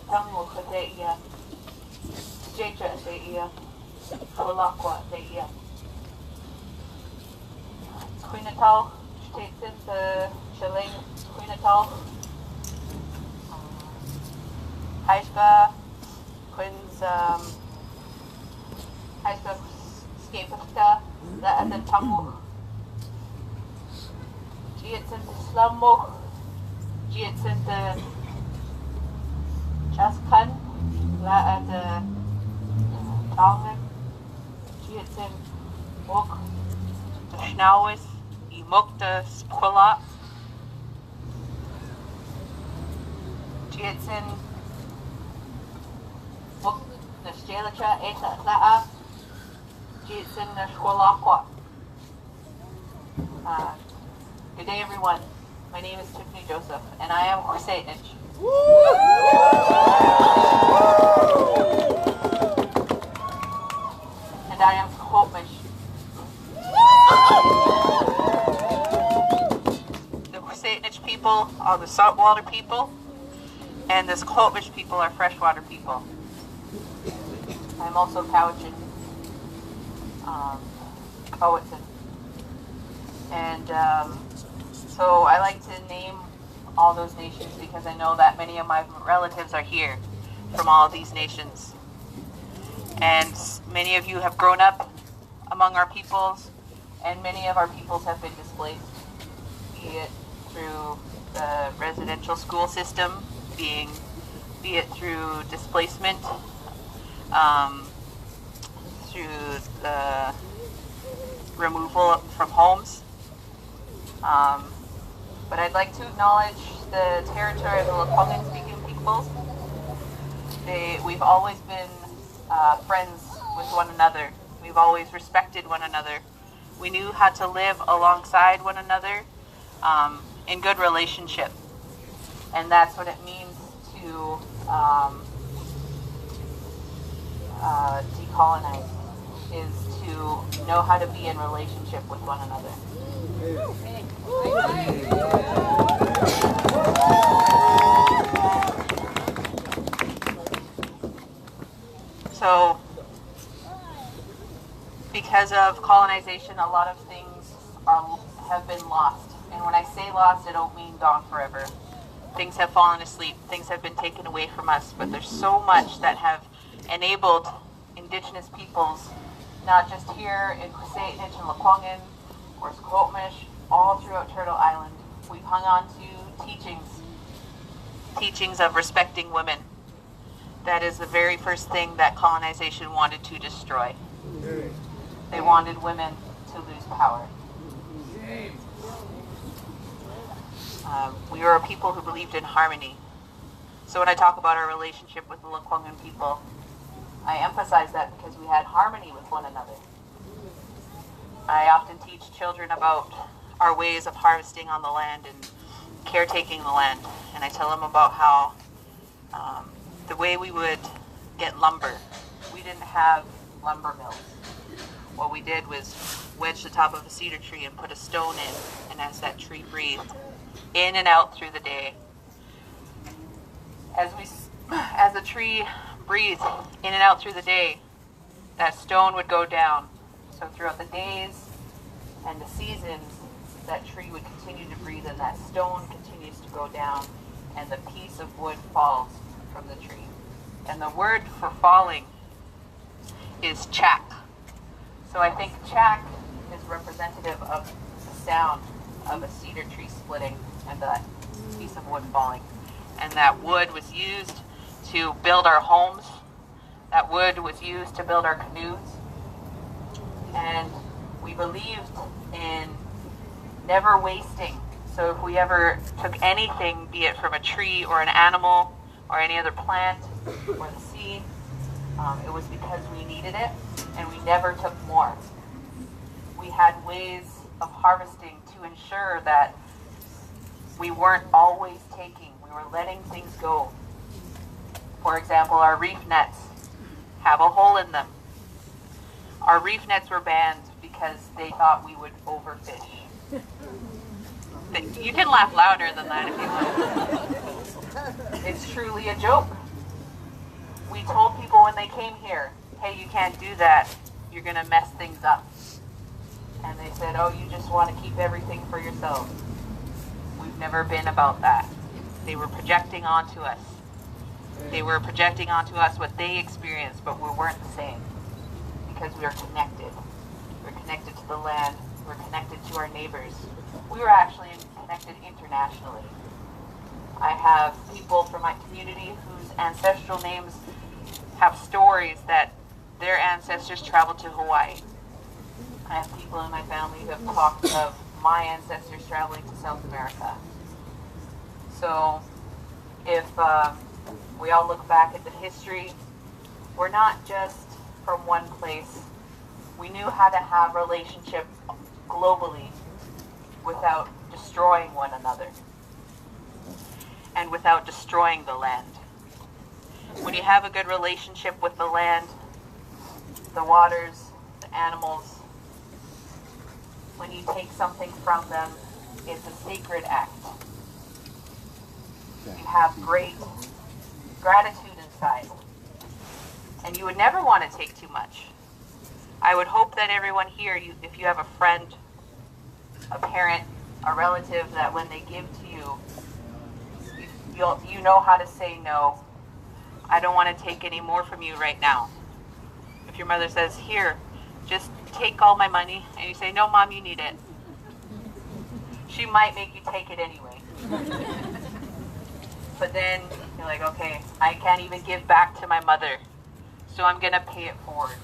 tango ka te ia, jeja te ia, holakwa te ia. Quinatal, states in the Chilean Quinatal. Haiska, Quins, Haiska Skapasta, the Adan Tamu. Giets in the Slummo, Giets in the Jaskan, La at the Tongan, Giets in Mok, the Schnauis, Imokta Spola, Giets in Mok, the Stelicha, Eta Laa, Giets in the Skolakwa. Good day, everyone. My name is Tiffany Joseph, and I am Git'umden. And I am Skolmish. The Git'umden people are the saltwater people, and the Skolmish people are freshwater people. I'm also Cowichan, Powhatan. And so I like to name all those nations because I know that many of my relatives are here from all of these nations. And many of you have grown up among our peoples, and many of our peoples have been displaced, be it through the residential school system, be it through displacement, through the removal from homes. But I'd like to acknowledge the territory of the Lekwungen speaking peoples. We've always been friends with one another. We've always respected one another. We knew how to live alongside one another in good relationship. And that's what it means to decolonize, is to know how to be in relationship with one another. So, because of colonization, a lot of things have been lost. And when I say lost, I don't mean gone forever. Things have fallen asleep. Things have been taken away from us. But there's so much that have enabled Indigenous peoples, not just here in Git'umden and Lekwungen or Squamish, all throughout Turtle Island. We've hung on to teachings of respecting women. That is the very first thing that colonization wanted to destroy. They wanted women to lose power. We were a people who believed in harmony. So when I talk about our relationship with the Lekwungen people, I emphasize that because we had harmony with one another. I often teach children about our ways of harvesting on the land and caretaking the land. And I tell them about how the way we would get lumber, we didn't have lumber mills. What we did was wedge the top of a cedar tree and put a stone in, and as that tree breathed in and out through the day, as the tree breathed in and out through the day, that stone would go down. So throughout the days and the seasons, that tree would continue to breathe, and that stone continues to go down, and the piece of wood falls from the tree. And the word for falling is chack. So I think chack is representative of the sound of a cedar tree splitting and that piece of wood falling. And that wood was used to build our homes. That wood was used to build our canoes. And we believed in never wasting. So if we ever took anything, be it from a tree or an animal or any other plant or the sea, it was because we needed it, and we never took more. We had ways of harvesting to ensure that we weren't always taking. We were letting things go. For example, our reef nets have a hole in them. Our reef nets were banned because they thought we would overfish. You can laugh louder than that if you want. It's truly a joke. We told people when they came here, hey, you can't do that. You're going to mess things up. And they said, oh, you just want to keep everything for yourselves. We've never been about that. They were projecting onto us. They were projecting onto us what they experienced, but we weren't the same. Because we are connected. We're connected to the land. We're connected to our neighbors. We were actually connected internationally. I have people from my community whose ancestral names have stories that their ancestors traveled to Hawaii. I have people in my family who have talked of my ancestors traveling to South America. So if we all look back at the history, we're not just from one place. We knew how to have relationship globally without destroying one another and without destroying the land. When you have a good relationship with the land, the waters, the animals, when you take something from them, it's a sacred act. You have great gratitude inside. And you would never want to take too much. I would hope that everyone here, if you have a friend, a parent, a relative, that when they give to you, you know how to say no. I don't want to take any more from you right now. If your mother says, here, just take all my money, and you say, no, Mom, you need it, she might make you take it anyway. But then you're like, okay, I can't even give back to my mother, so I'm going to pay it forward.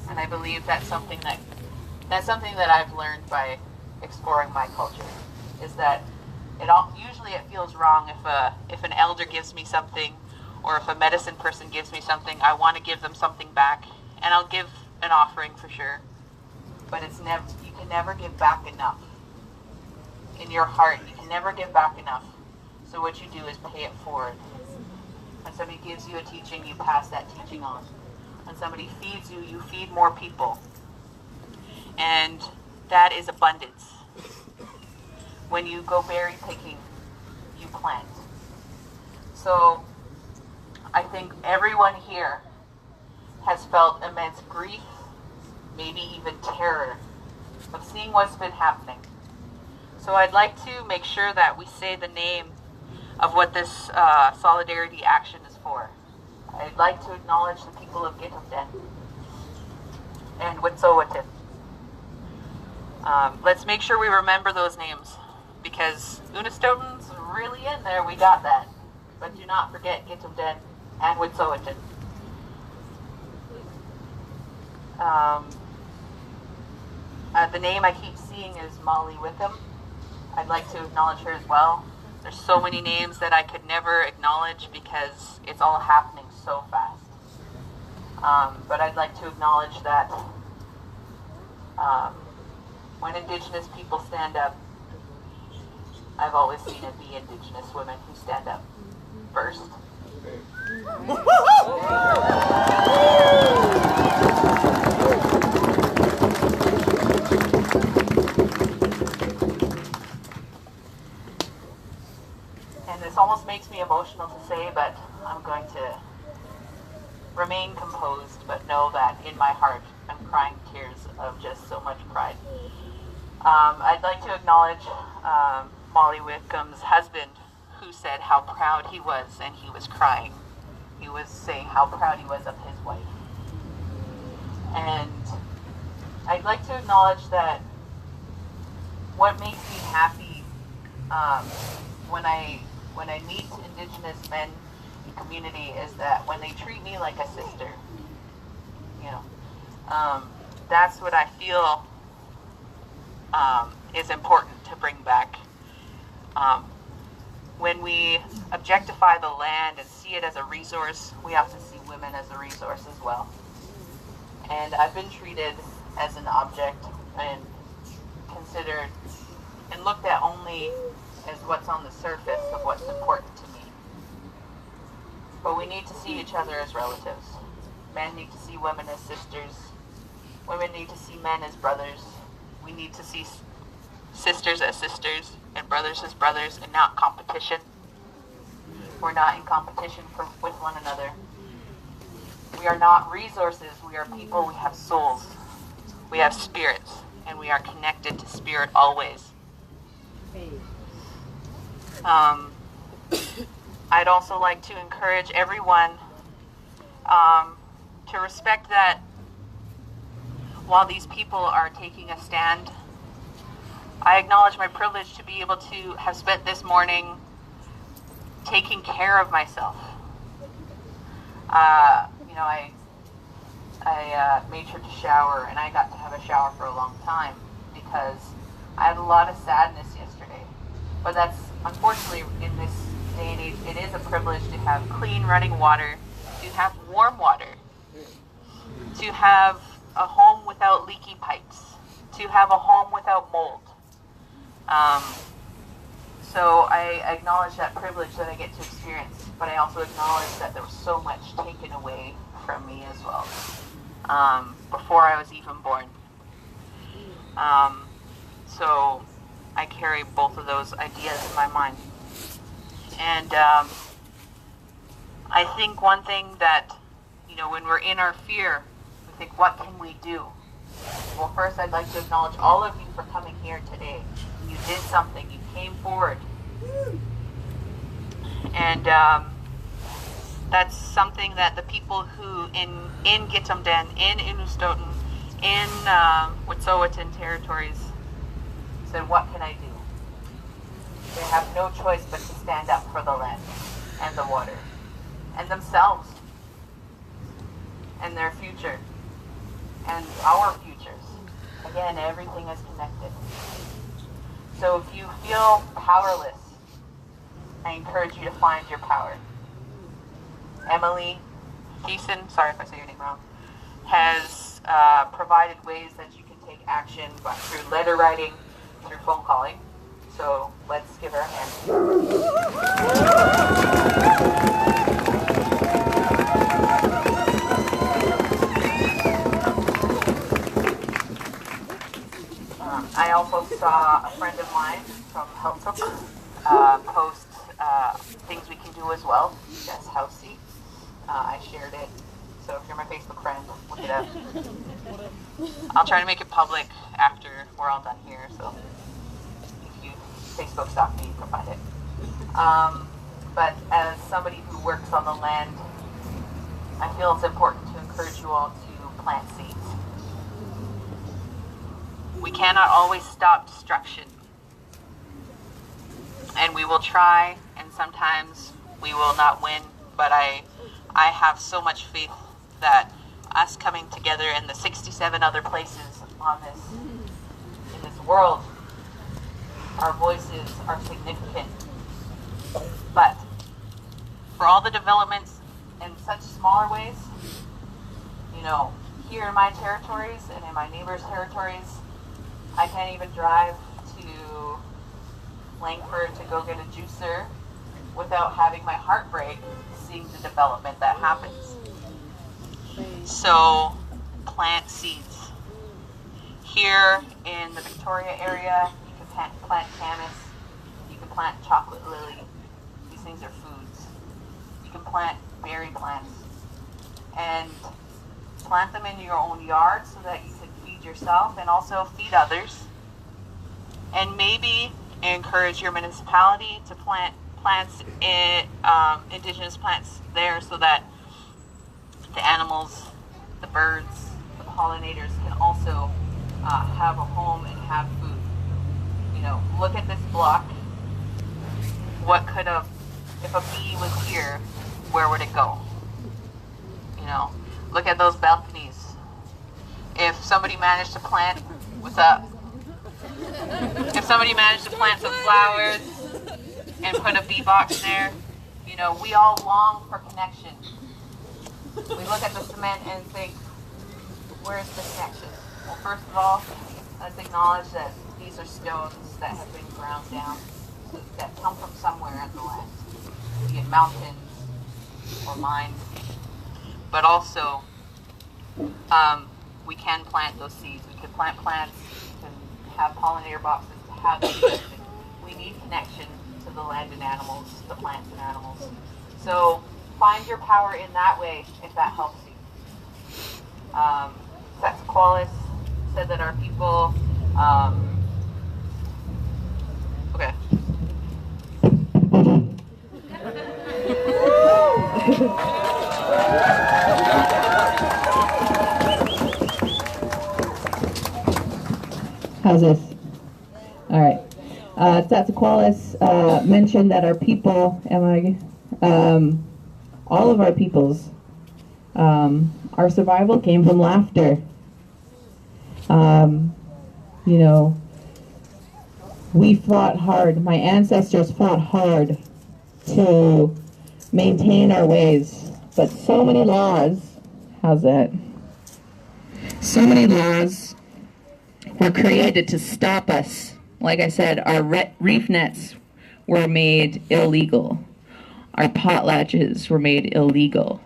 And I believe that's something that I've learned by exploring my culture, is that usually it feels wrong if an elder gives me something, or if a medicine person gives me something. I want to give them something back, and I'll give an offering for sure. But you can never give back enough. In your heart, you can never give back enough. So what you do is pay it forward. When somebody gives you a teaching, you pass that teaching on. When somebody feeds you, you feed more people. And that is abundance. When you go berry picking, you plant. So I think everyone here has felt immense grief, maybe even terror, of seeing what's been happening. So I'd like to make sure that we say the name of what this solidarity action is for. I'd like to acknowledge the people of Git'umden and Unist'ot'en. Let's make sure we remember those names, because Unist'ot'en's really in there, we got that. But do not forget Git'umden and Unist'ot'en. The name I keep seeing is Molly Wickham. I'd like to acknowledge her as well. There's so many names that I could never acknowledge because it's all happening so fast. But I'd like to acknowledge that when Indigenous people stand up, I've always seen it be Indigenous women who stand up first. And this almost makes me emotional to say, but I'm going to remain composed, but know that in my heart I'm crying tears of just so much pride. I'd like to acknowledge Molly Wickham's husband, who said how proud he was, and he was crying. He was saying how proud he was of his wife. And I'd like to acknowledge that what makes me happy when I meet Indigenous men in community is that when they treat me like a sister, that's what I feel is important to bring back. When we objectify the land and see it as a resource, we have to see women as a resource as well. And I've been treated as an object and considered and looked at only as what's on the surface of what's important to me. But we need to see each other as relatives. Men need to see women as sisters. Women need to see men as brothers. We need to see sisters as sisters and brothers as brothers, and not competition. We're not in competition with one another. We are not resources. We are people. We have souls. We have spirits. And we are connected to spirit always. I'd also like to encourage everyone to respect that while these people are taking a stand, I acknowledge my privilege to be able to have spent this morning taking care of myself. You know, I made sure to shower, and I got to have a shower for a long time because I had a lot of sadness yesterday. But that's, unfortunately, in this day and age, it is a privilege to have clean running water, to have warm water, to have a home without leaky pipes, to have a home without mold. So I acknowledge that privilege that I get to experience, but I also acknowledge that there was so much taken away from me as well, before I was even born. So I carry both of those ideas in my mind. And I think one thing that, you know, when we're in our fear, we think, what can we do? Well, first I'd like to acknowledge all of you for coming here today. You did something. You came forward. And that's something that the people who in Git'umden, in Unist'ot'en, in Unist'ot'en territories said, what can I do? They have no choice but to stand up for the land and the water and themselves and their future and our futures. Again, everything is connected. So if you feel powerless, I encourage you to find your power. Emily Geeson, sorry if I say your name wrong, has provided ways that you can take action through letter writing, through phone calling. So let's give her a hand. I also saw a friend of mine from Heltup post things we can do as well. That's Housey. I shared it. So if you're my Facebook friend, look it up. I'll try to make it public after we're all done here. So if you Facebook stalk me, you can find it. But as somebody who works on the land, I feel it's important to encourage you all to plant seeds. We cannot always stop destruction. And we will try, and sometimes we will not win, but I have so much faith that us coming together in the 67 other places in this world, our voices are significant. But for all the developments in such smaller ways, you know, here in my territories and in my neighbors' territories, I can't even drive to Langford to go get a juicer without having my heart break seeing the development that happens. So plant seeds. Here in the Victoria area, you can plant camas, you can plant chocolate lily. These things are foods. You can plant berry plants and plant them in your own yard so that you can feed yourself and also feed others. And maybe encourage your municipality to plant plants, indigenous plants there so that the animals, the birds, the pollinators can also have a home and have food. You know, look at this block. What could have, if a bee was here, where would it go? You know, look at those balconies. If somebody managed to plant, what's up? If somebody managed to plant some flowers and put a bee box there, you know, we all long for connection. We look at the cement and think, where's the connection? Well, first of all, let's acknowledge that these are stones that have been ground down, that come from somewhere in the land, be it mountains or mines. But also, we can plant those seeds. We can plant plants. We can have pollinator boxes to have connection. We need connection to the land and animals, the plants and animals. So find your power in that way if that helps you. Quetzalcoatlus said that our people, okay. How's this? All right. Quetzalcoatlus mentioned that our people, all of our peoples, our survival came from laughter. You know, we fought hard. My ancestors fought hard to maintain our ways, but so many laws. How's that? So many laws were created to stop us. Like I said, our reef nets were made illegal. Our potlatches were made illegal.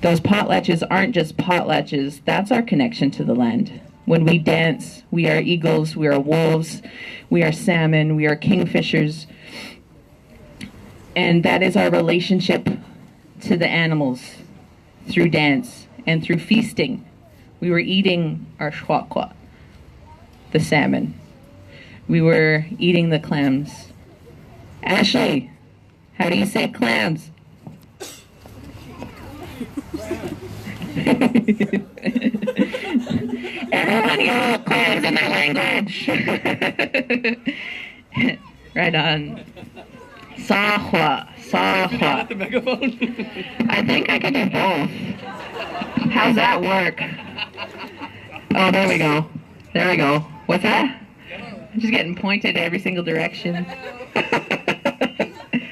Those potlatches aren't just potlatches, that's our connection to the land. When we dance, we are eagles, we are wolves, we are salmon, we are kingfishers. And that is our relationship to the animals through dance and through feasting. We were eating our shwakwa, the salmon. We were eating the clams. Ashley, how do you say clams? Everyone yell clams in their language. Right on. Sahwa, sahwa. The megaphone? I think I can do both. How's that work? Oh, there we go. There we go. What's that? I'm just getting pointed every single direction.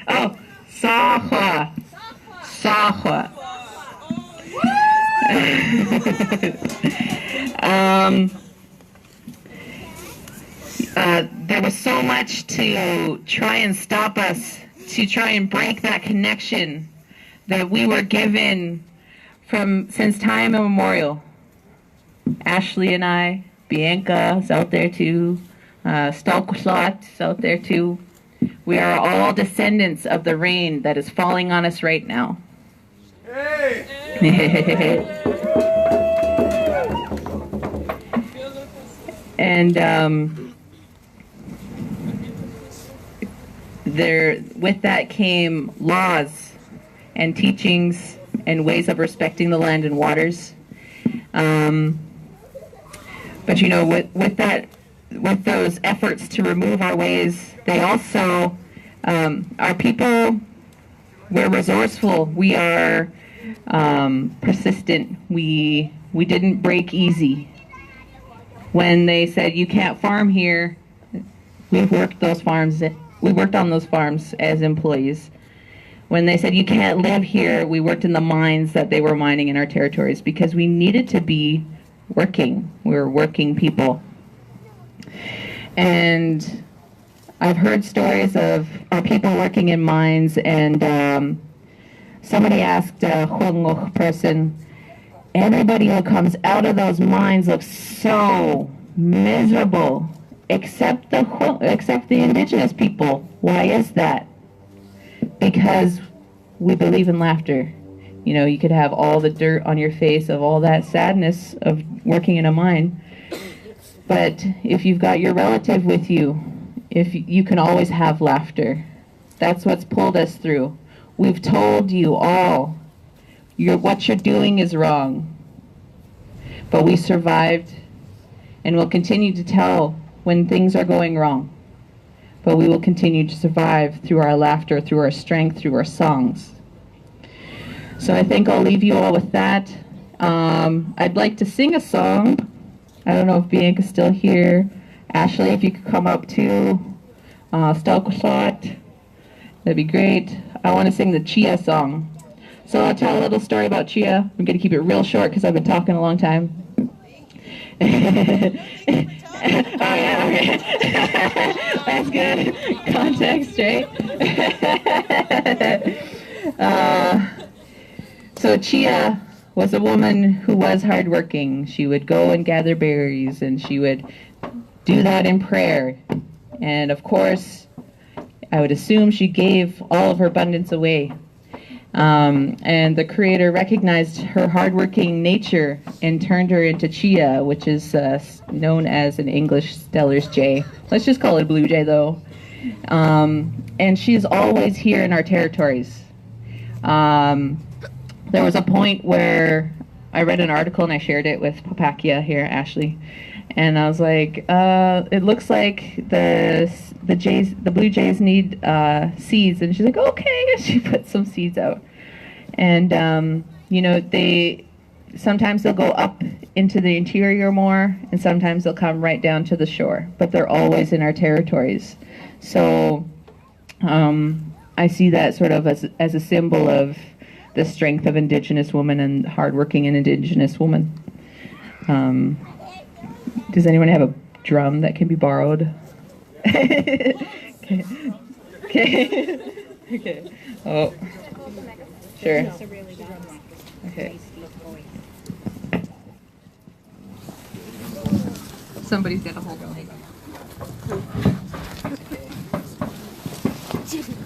Oh, sahwa. Sahwa. There was so much to try and stop us, to try and break that connection that we were given since time immemorial. Ashley and I, Bianca is out there too, Unist'ot'en is out there too. We are all descendants of the rain that is falling on us right now. Hey! And with that came laws and teachings and ways of respecting the land and waters. But you know, with those efforts to remove our ways, they also, our people, we're resourceful. We are persistent. We didn't break easy. When they said you can't farm here, we worked on those farms as employees. When they said you can't live here, we worked in the mines that they were mining in our territories because we needed to be working. We were working people. And I've heard stories of our people working in mines, and somebody asked a Huangok person, everybody who comes out of those mines looks so miserable, except the indigenous people. Why is that? Because we believe in laughter. You know, you could have all the dirt on your face of all that sadness of working in a mine, but if you've got your relative with you, if you can always have laughter. That's what's pulled us through. We've told you all, what you're doing is wrong, but we survived, and we'll continue to tell when things are going wrong. But we will continue to survive through our laughter, through our strength, through our songs. So I think I'll leave you all with that. I'd like to sing a song. I don't know if Bianca's still here. Ashley, if you could come up too. Unist'ot'en, that'd be great. I want to sing the Chia song. So I'll tell a little story about Chia. I'm going to keep it real short because I've been talking a long time. Oh yeah, okay. That's good. Context, right? So Chia was a woman who was hardworking. She would go and gather berries, and she would do that in prayer. And of course, I would assume she gave all of her abundance away. And the creator recognized her hardworking nature and turned her into Chia, which is known as an English Stellar's jay. Let's just call it a blue jay, though. And she's always here in our territories. There was a point where I read an article and I shared it with Papakia here, Ashley, and I was like, "It looks like the blue jays need seeds," and she's like, "Okay," and she put some seeds out, and you know, sometimes they'll go up into the interior more, and sometimes they'll come right down to the shore, but they're always in our territories. So I see that sort of as a symbol of the strength of Indigenous women and hardworking and Indigenous women. Does anyone have a drum that can be borrowed? Okay. Okay. Okay. Oh. Sure. Okay. Somebody's got to hold the mic.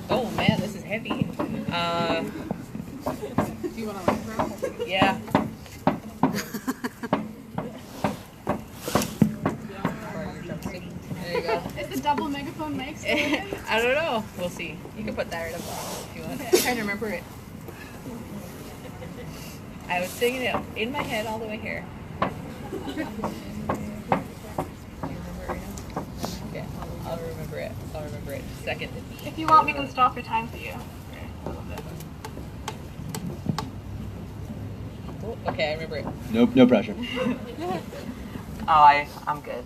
Oh man, this is heavy. Do you want to like Yeah. There you go. Is the double megaphone mic still I don't know. We'll see. You can put that right up if you want. I'm trying to remember it. I was singing it in my head all the way here. Okay, I'll remember it. I'll remember it. Second. If you want, we can stop your time for you. Okay, I remember it. Nope, no pressure. I'm good.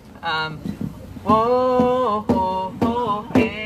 Whoa, ho, ho, hey.